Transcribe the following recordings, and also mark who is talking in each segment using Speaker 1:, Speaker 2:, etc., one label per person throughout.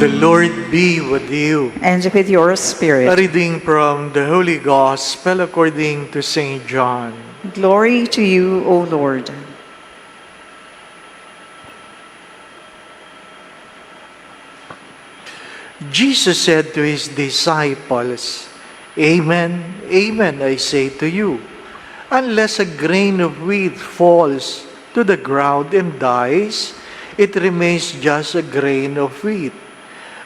Speaker 1: The Lord be with you.
Speaker 2: and with your spirit.
Speaker 1: A reading from the Holy Gospel according to St. John.
Speaker 2: Glory to you, O Lord.
Speaker 1: Jesus said to his disciples, Amen, amen, I say to you, unless a grain of wheat falls to the ground and dies, it remains just a grain of wheat.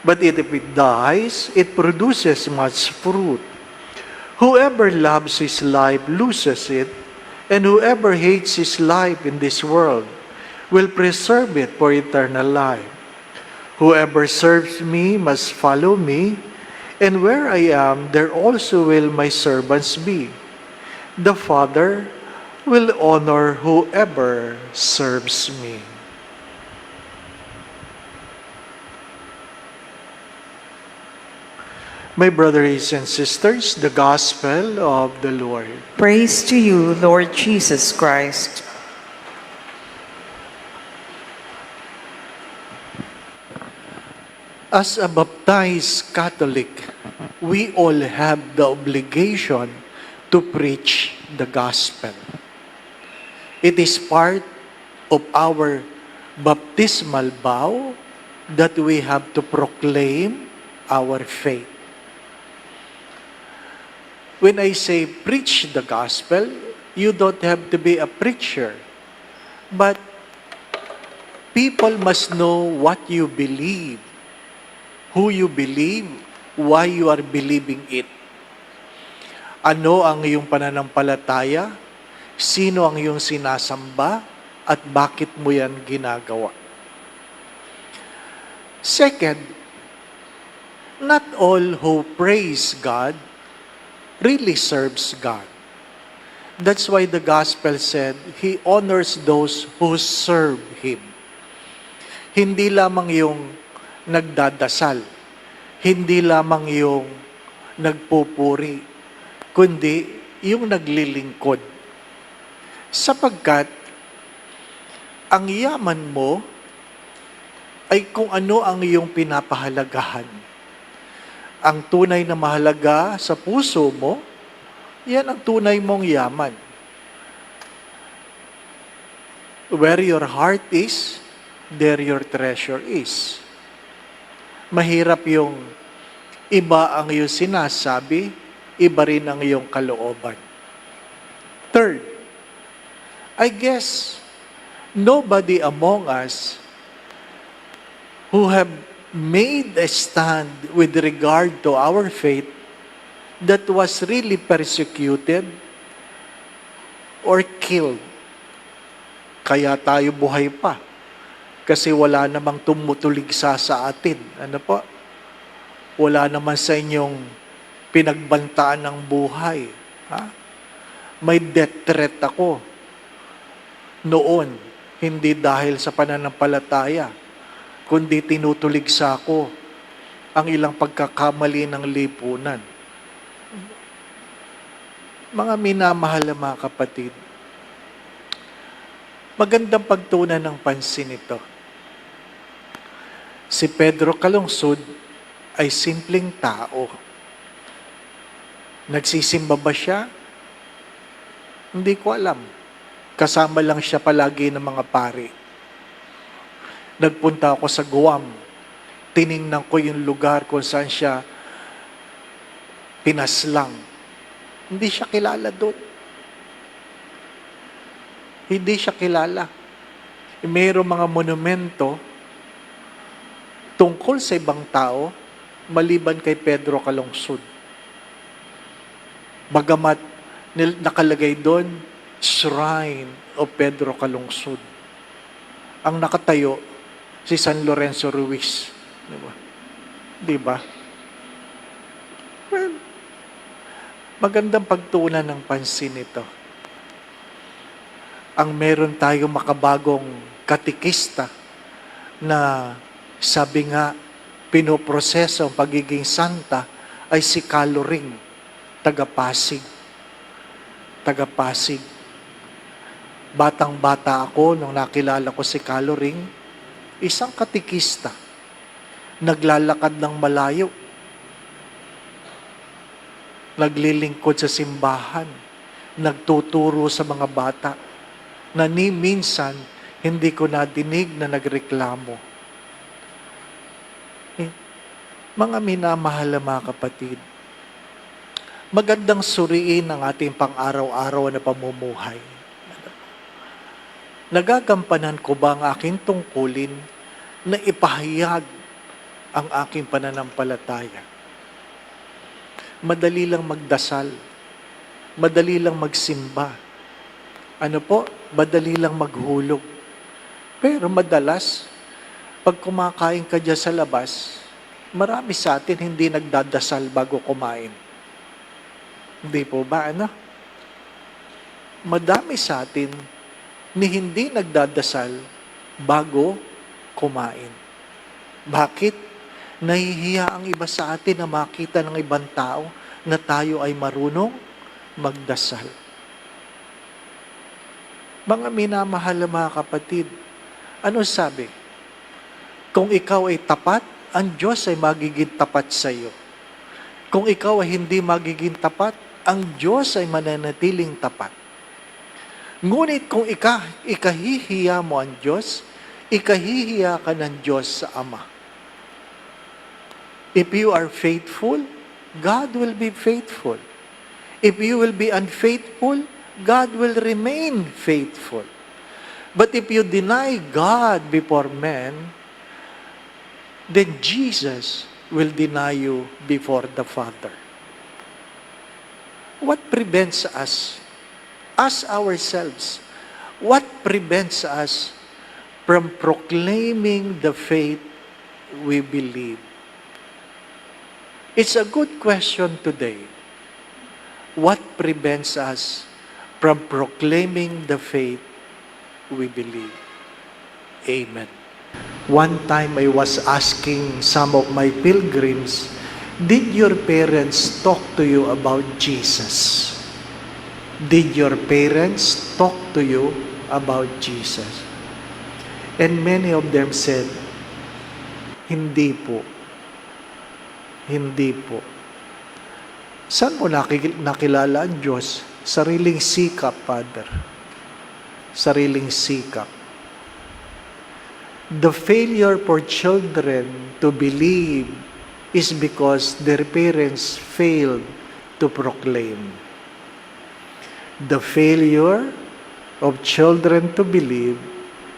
Speaker 1: But if it dies, it produces much fruit. Whoever loves his life loses it, and whoever hates his life in this world will preserve it for eternal life. Whoever serves me must follow me, and where I am, there also will my servants be. The Father will honor whoever serves me. My brothers and sisters, the Gospel of the Lord.
Speaker 2: Praise to you, Lord Jesus Christ.
Speaker 1: As a baptized Catholic, we all have the obligation to preach the gospel. It is part of our baptismal vow that we have to proclaim our faith. When I say preach the gospel, you don't have to be a preacher, but people must know what you believe, who you believe, why you are believing it. Ano ang iyong pananampalataya? Sino ang iyong sinasamba? At bakit mo yan ginagawa? Second, not all who praise God really serves God. That's why the gospel said, He honors those who serve Him. Hindi lamang yung nagdadasal, hindi lamang yung nagpupuri, kundi yung naglilingkod. Sapagkat ang yaman mo ay kung ano ang iyong pinapahalagahan. Ang tunay na mahalaga sa puso mo, yan ang tunay mong yaman. Where your heart is, there your treasure is. Mahirap yung iba ang iyong sinasabi, iba rin ang iyong kalooban. Third, I guess nobody among us who have made a stand with regard to our faith that was really persecuted or killed. Kaya tayo buhay pa. Kasi wala namang tumutuligsa sa atin. Ano po? Wala naman sa inyong pinagbantaan ng buhay. Ha? May death threat ako noon, hindi dahil sa pananampalataya, kundi tinutuligsa ako ang ilang pagkakamali ng lipunan. Mga minamahal na mga kapatid, magandang pagtuunan ng pansin ito. Si Pedro Calungsod ay simpleng tao. Nagsisimba ba siya? Hindi ko alam. Kasama lang siya palagi ng mga pari. Nagpunta ako sa Guam. Tiningnan ko yung lugar kung saan siya pinaslang. Hindi siya kilala doon. Hindi siya kilala. Mayroong mga monumento tungkol sa ibang tao, maliban kay Pedro Calungsod. Bagamat nakalagay doon, Shrine of Pedro Calungsod. Ang nakatayo, si San Lorenzo Ruiz. Diba? Well, magandang pagtuunan ng pansin ito. Ang meron tayong makabagong katikista na sabi nga, pinoproseso ang pagiging santa ay si Caloring, taga-Pasig. Taga-Pasig. Batang-bata ako nung nakilala ko si Caloring, isang katikista. naglalakad ng malayo, naglilingkod sa simbahan, nagtuturo sa mga bata, na ni minsan hindi ko nadinig na nagreklamo. Mga minamahal na mga kapatid, magandang suriin ang ating pang-araw-araw na pamumuhay. Nagagampanan ko ba ang aking tungkulin na ipahayag ang aking pananampalataya? Madali lang magdasal, madali lang magsimba, madali lang maghulog. Pero madalas, pag kumakain ka dyan sa labas, marami sa atin hindi nagdadasal bago kumain. Hindi po ba, Madami sa atin ni hindi nagdadasal bago kumain. Bakit? Nahihiya ang iba sa atin na makita ng ibang tao na tayo ay marunong magdasal. Mga minamahal na mga kapatid, ano sabi? Kung ikaw ay tapat, ang Diyos ay magiging tapat sa iyo. Kung ikaw ay hindi magiging tapat, ang Diyos ay mananatiling tapat. Ngunit kung ikahihiya mo ang Diyos, ikahihiya ka ng Diyos sa Ama. If you are faithful, God will be faithful. If you will be unfaithful, God will remain faithful. But if you deny God before men, then Jesus will deny you before the Father. What prevents us? Us ourselves. What prevents us from proclaiming the faith we believe? It's a good question today. What prevents us from proclaiming the faith we believe? Amen. One time I was asking some of my pilgrims, did your parents talk to you about Jesus? Did your parents talk to you about Jesus? And many of them said, hindi po. Hindi po. Saan mo nakilala ang Diyos? Sariling sikap, Father. Sariling sikap. The failure for children to believe is because their parents failed to proclaim. The failure of children to believe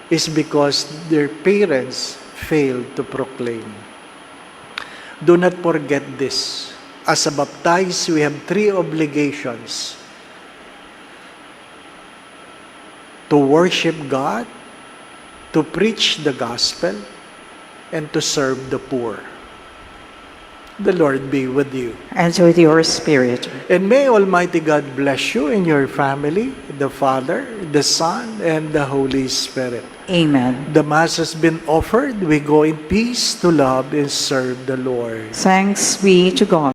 Speaker 1: is because their parents failed to proclaim. Do not forget this. As a baptized, we have 3 obligations: to worship God, to preach the gospel, and to serve the poor. The Lord be with you.
Speaker 2: And with your spirit.
Speaker 1: And may Almighty God bless you and your family, the Father, the Son, and the Holy Spirit.
Speaker 2: Amen.
Speaker 1: The Mass has been offered. We go in peace to love and serve the Lord.
Speaker 2: Thanks be to God.